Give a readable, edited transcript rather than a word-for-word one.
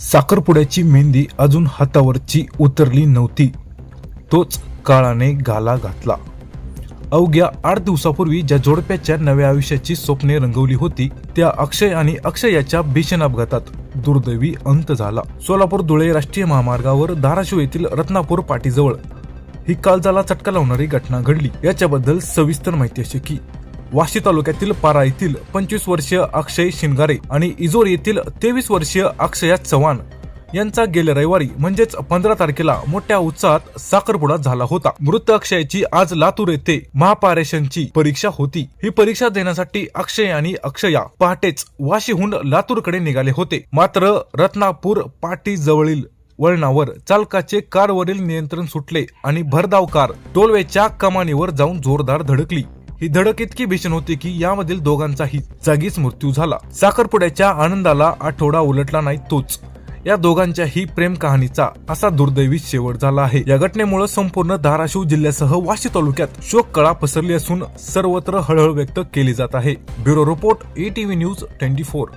साखरपुड्याची मेहंदी अजून हातावरची उतरली नव्हती, तोच काळाने घाला घातला. अवघ्या 8 दिवसापूर्वी ज्या जोडप्याच्या नव्या आयुष्याची स्वप्ने रंगवली होती, त्या अक्षय आणि अक्षयाच्या भीषण अपघातात दुर्दैवी अंत झाला. सोलापूर धुळे राष्ट्रीय महामार्गावर धाराशिव येथील रत्नापूर पाटीजवळ ही काळजाला चटका लावणारी घटना घडली. याच्याबद्दल सविस्तर माहिती अशी की वाशी तालुक्यातील पारा येथील 25 वर्षीय अक्षय शिंगारे आणि इजोर येथील 23 वर्षीय अक्षया चव्हाण यांचा गेल्या रविवारी म्हणजेच 15 तारखेला मोठ्या उत्साहात साखरपुडा झाला होता. मृत अक्षयाची आज लातूर येथे महापारेषणची परीक्षा होती. ही परीक्षा देण्यासाठी अक्षय आणि अक्षया पहाटेच वाशीहून लातूरकडे निघाले होते. मात्र रत्नापूर पाटी जवळील वळणावर चालकाचे कारवरील नियंत्रण सुटले आणि भरधाव कार टोलवेच्या कमानीवर जाऊन जोरदार धडकली. ही धडक इतकी भीषण होती की यामधील दोघांचाही जागीच मृत्यू झाला. साखरपुड्याच्या आनंदाला आठवडा उलटला नाही तोच या दोघांच्याही प्रेम कहाणीचा असा दुर्दैवी शेवट झाला आहे. या घटनेमुळे संपूर्ण धाराशिव जिल्ह्यासह वाशी तालुक्यात शोककळा पसरली असून सर्वत्र हळहळ व्यक्त केली जात आहे. Bureau report, ETV news 24.